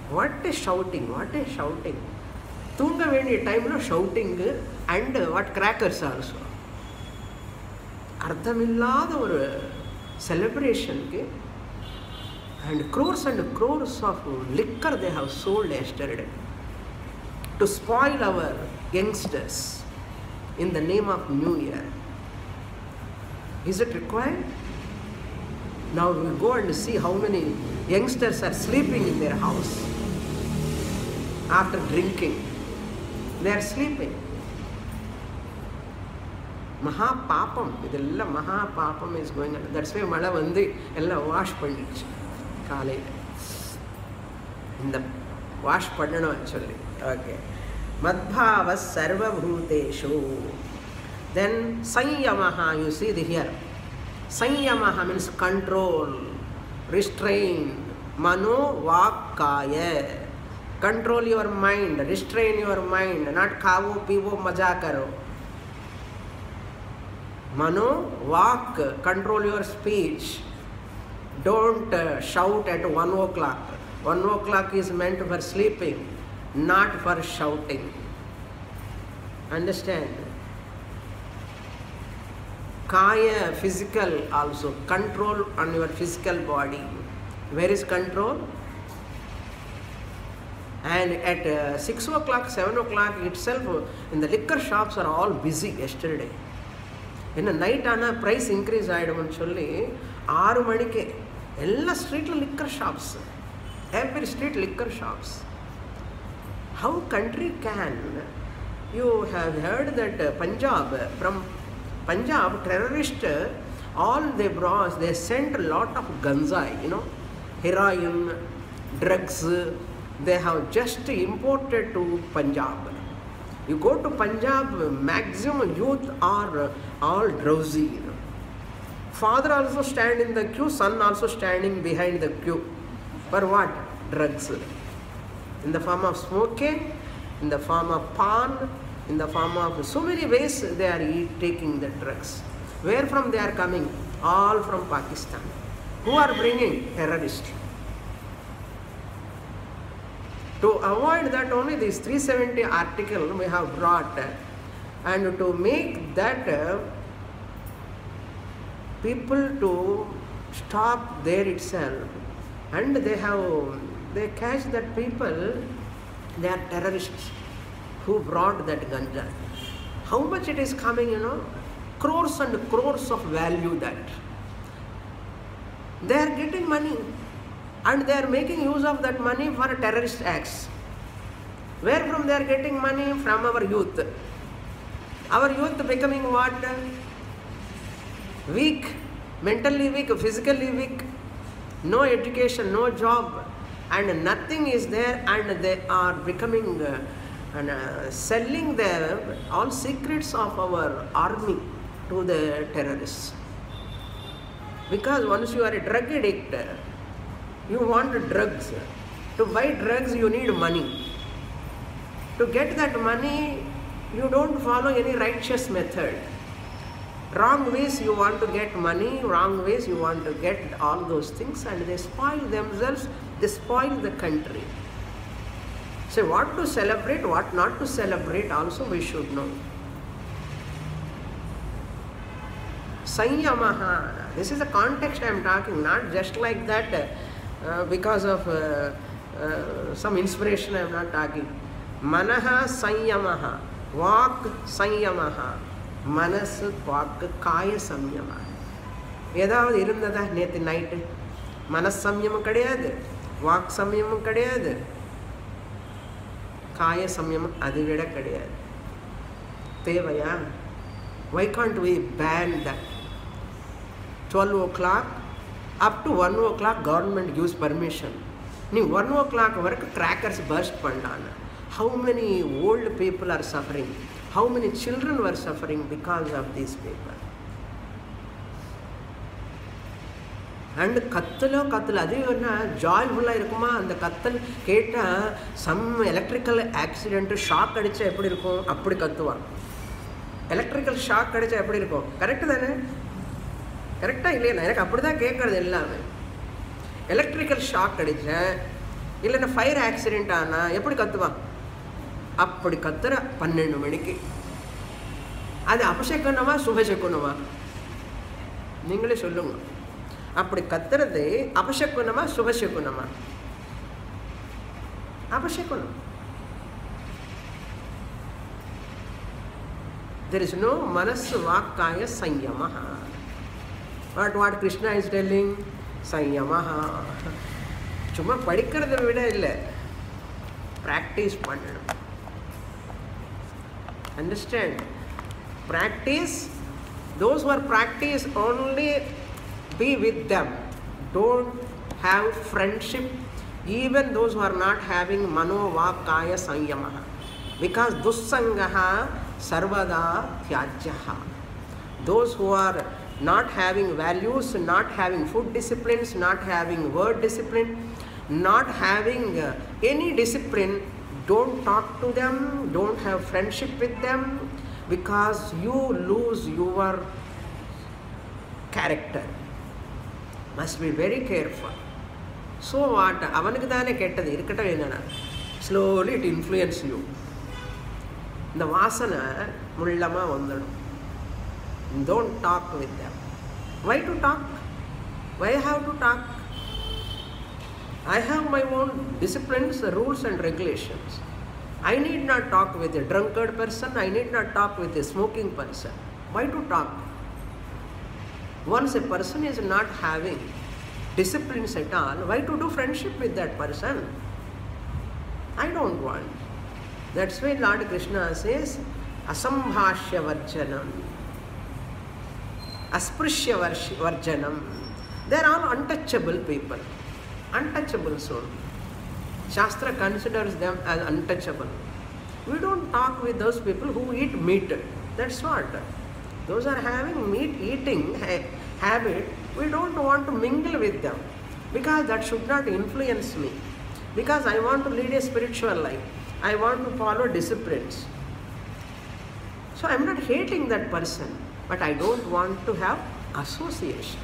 What is shouting? What is shouting? Tunga vendi time lo shouting and what crackers also. அர்த்தமில்லாத ஒரு செலிப்ரேஷனுக்கு and crores of liquor they have sold yesterday to spoil our youngsters in the name of New Year. Is it required? Now we go and see how many youngsters are sleeping in their house after drinking. They are sleeping. Maha Papam, idella Maha Papam is going on. That's why Mala Vandi ella wash பண்ணிடுச்சு காலையில். இந்த wash பண்ணணும் சொல்லி. Okay. மத்பாவ சர்வபூதேஷு. Then Sanyamaha, you see here. Sanyamaha means control, restrain. Mano Vakkaya. Control your mind, restrain your mind, not khavo, pivo, maja karo. Mano Vak, control your speech. Don't shout at 1 o'clock. 1 o'clock is meant for sleeping, not for shouting. Understand? Kaya, physical also. Control on your physical body. Where is control? And at 6 o'clock, 7 o'clock itself, in the liquor shops are all busy yesterday. In the night, price increase ஆயிடும்னு சொல்லி 6 மணிக்கு எல்லா ஸ்ட்ரீட்ல liquor shops. Every street liquor shops. How country can? You have heard that from Punjab terrorist, all they brought, they sent a lot of ganjai, heroin, drugs. They have just imported to Punjab. You go to Punjab, maximum youth are all drowsy. Father also stand in the queue, son also standing behind the queue. For what? Drugs. In the form of smoking, in the form of pan, in the form of so many ways they are taking the drugs. Where from they are coming? All from Pakistan. Who are bringing? Terrorists. To avoid that only this 370 article we have brought, and to make that people to stop there itself, and they catch that people, they are terrorists who brought that ganja. How much it is coming, crores and crores of value that. They are getting money. And they are making use of that money for terrorist acts. Where from they are getting money? From our youth. Our youth becoming what? Weak, mentally weak, physically weak, no education, no job, and nothing is there, and they are becoming selling all secrets of our army to the terrorists. Because once you are a drug addict, you want drugs. To buy drugs, you need money. To get that money, you don't follow any righteous method. Wrong ways you want to get money, wrong ways you want to get all those things, and they spoil themselves, they spoil the country. So what to celebrate, what not to celebrate also we should know. Sanyamaha, this is the context I am talking, not just like that. Because of some inspiration I am not talking. Manaha Sanyamaha, Vak Sanyamaha, Manas Vak Kaya Samyama. ஏதாவது இருந்ததா நேற்று night? மனஸ் சம்யமம் கிடையாது, walk சம்யமம் கிடையாது, காய சம்யமம் அது விட கிடையாது. தேவையா? Why can't we ban that? 12 o'clock up to 1 o'clock government gives permission. நீ 1 o'clock வரைக்கும் crackers burst பண்ணான. How many old people are suffering? How many children were suffering because of these people? And கத்தலோ அது என்ன ஜாய்ஃபுல்லாக இருக்குமா? அந்த கத்தல் கேட்டால் some electrical accident shock அடித்தா எப்படி இருக்கும் அப்படி கத்துவான். எலக்ட்ரிக்கல் ஷாக் அடித்தா எப்படி இருக்கும்? கரெக்டு தானே? கரெக்டாக இல்லையா? எனக்கு அப்படி தான் கேட்குறது எல்லாமே. எலக்ட்ரிக்கல் ஷாக் அடித்தேன் இல்லைன்னா ஃபயர் ஆக்சிடெண்ட் ஆனால் எப்படி கத்துவான்? அப்படி கத்துற 12 மணிக்கு. அது அபசகுனமா சுபசகுனமா? நீங்களே சொல்லுங்க. அப்படி கத்துறது அபசகுனமா சுபசகுனமா? அபசகுனம். There is no manasu vakkaya sanyamaha. What Krishna is telling? Sanyamaha. சும்மா படிக்கிறத விட இல்லை, ப்ராக்டிஸ் பண்ணணும். Understand? Practice. Those who are practice only be with them. Don't have friendship. Even those who are not having mano vakkaya sanyamaha. Because dussangaha sarvada tyajyaha. Those who are not having values, not having food disciplines, not having word discipline, not having any discipline, don't talk to them, don't have friendship with them, because you lose your character. Must be very careful. So what? அவனுக்கு தானே கெட்டது இருக்கட்டும் என்னன்னா, slowly it influence you. இந்த வாசனை முள்ளமாக வந்துடும். Don't talk with them. Why to talk? Why I have to talk? I have my own disciplines, rules and regulations. I need not talk with a drunkard person. I need not talk with a smoking person. Why to talk? Once a person is not having disciplines at all, why to do friendship with that person? I don't want. That's why Lord Krishna says, asambhashya varjanam, asprishya varjanam. They are all untouchable people. Untouchable soul. Shastra considers them as untouchable. We don't talk with those people who eat meat. That's what. Those are having meat eating habit. We don't want to mingle with them, because that should not influence me. Because I want to lead a spiritual life. I want to follow disciplines. So I am not hating that person, but I don't want to have association.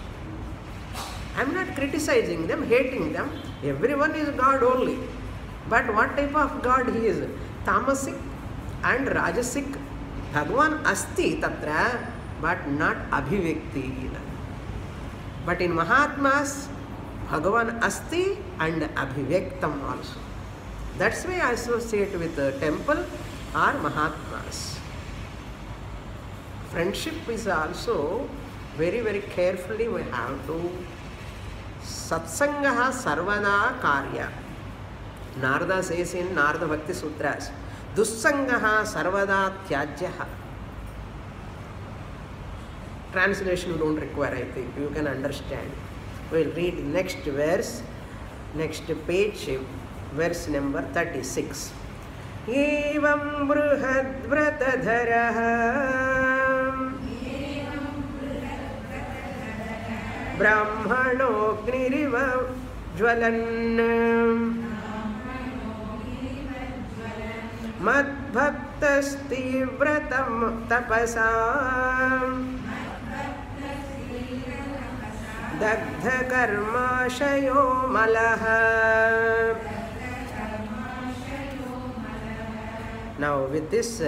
I am not criticizing them, hating them. Everyone is God only. But what type of God he is? Tamasic and Rajasic. Bhagavan asti tatra, but not abhivekti. But in Mahatmas, Bhagavan asti and abhivektam also. That's why I associate with the temple or Mahatmas. Friendship is also very, very carefully we have to. Satsangaha sarvada karya. Narada says in Narada Bhakti Sutras, Dussangaha sarvada tyajyaha. Translation you don't require, I think. You can understand. We'll read next verse, next page, verse number 36. Evam bruhad vratadharaha brahmanogniva jwalan madbhaktasthi vratam tapasam dagdha karmashayo malaha. Now with this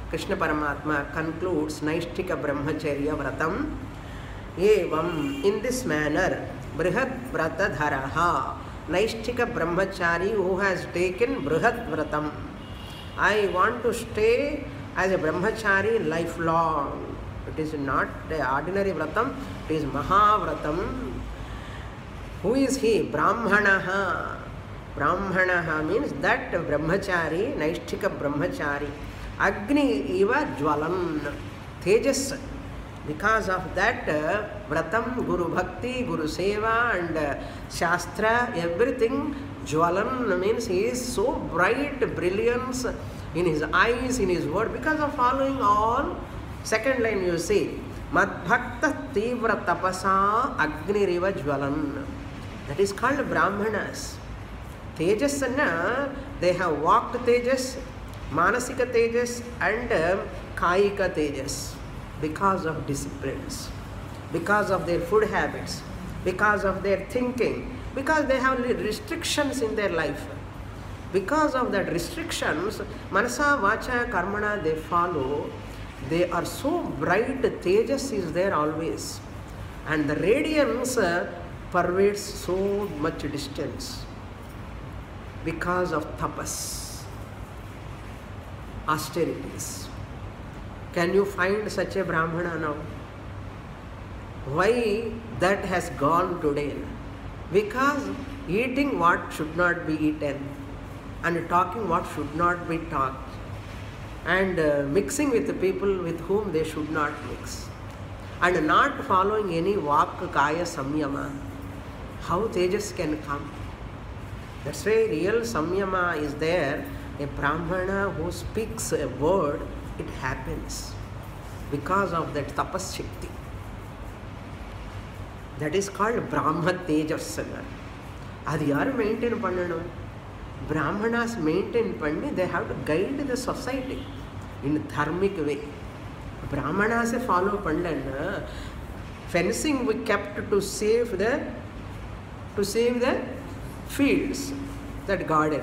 Krishna Paramatma concludes Naishthika Brahmacharya Vratam. Evam, in this manner, Brihad Vratadharaha, Naishthika Brahmachari who has taken Brihad Vratam. I want to stay as a Brahmachari lifelong. It is not the ordinary Vratam, it is Mahavratam. Who is he? Brahmanaha. Brahmanaha means that Brahmachari, Naishthika Brahmachari. Agni iva jwalan, Tejas. Because of that Vratam, Guru Bhakti, Guru Seva and Shastra, everything, Jwalan means he is so bright, brilliance in his eyes, in his word, because of following all. Second line you see, Madbhakta Tivra Tapasa Agni Riva Jwalan. That is called Brahmanas. Tejasana, they have Vak Tejas, Manasika Tejas and Kayika Tejas. Because of disciplines, because of their food habits, because of their thinking, because they have restrictions in their life. Because of that restrictions, Manasa, Vacha, Karmana, they follow. They are so bright, Tejas is there always. And the radiance pervades so much distance because of tapas, austerities. Can you find such a Brahmana now? Why that has gone today? Because eating what should not be eaten, and talking what should not be talked, and mixing with the people with whom they should not mix, and not following any vak kaya samyama, how tejas can come? That's why real samyama is there. A Brahmana who speaks a word, it happens because of that tapas shakti. That is called Brahma Tejasana. Adi yaru maintain pannanum? Brahmanas maintain panni, they have to guide the society in a dharmic way. Brahmanas follow pandanna. Fencing we kept to save the fields, that garden.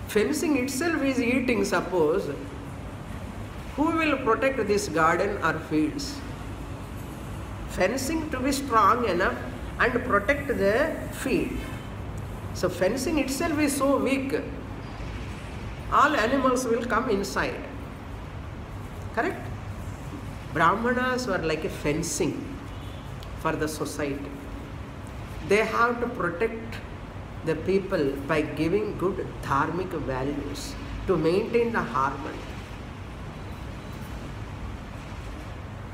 Fencing itself is eating, suppose. Who will protect this garden or fields? Fencing to be strong enough and protect the field. So fencing itself is so weak, all animals will come inside. Correct? Brahmanas were like a fencing for the society. They have to protect the people by giving good dharmic values to maintain the harmony.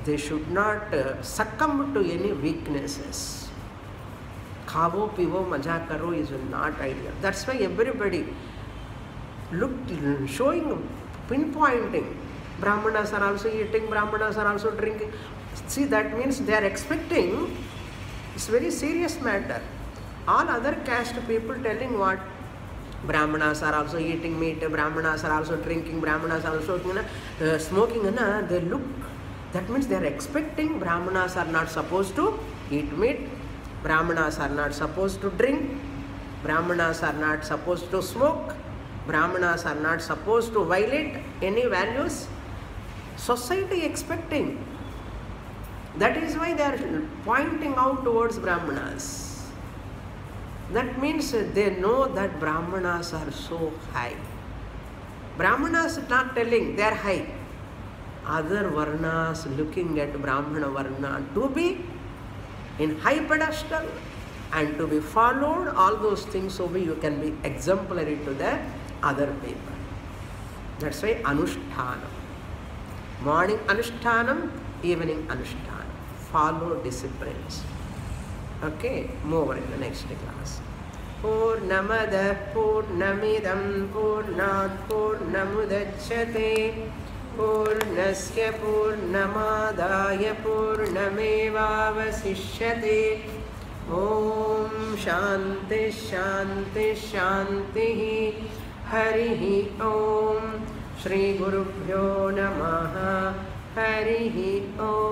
They should not succumb to any weaknesses. Khavo, pivo, maja karo is not ideal. That's why everybody showing, pinpointing. Brahmanas are also eating, Brahmanas are also drinking. See, that means they are expecting. It's a very serious matter. All other caste people telling what? Brahmanas are also eating meat, Brahmanas are also drinking, Brahmanas are also smoking. They look. That means they are expecting Brahmanas are not supposed to eat meat, Brahmanas are not supposed to drink, Brahmanas are not supposed to smoke, Brahmanas are not supposed to violate any values. Society expecting. That is why they are pointing out towards Brahmanas. That means they know that Brahmanas are so high. Brahmanas are not telling they are high. Other varnas looking at Brahmana varna to be in high pedestal and to be followed, all those things, so you can be exemplary to the other people. That's why Anushthana. Morning Anushtanam, evening Anushtanam. Follow disciplines. Okay, move on in the next class. Purnamada Purnamidam Purnat Purnamudachyate Purnasya Purnamadaya Purnamevavasishyate. Om Shanti Shanti Shanti. Harihi Om. Shri Gurubhyo Namaha. Harihi Om.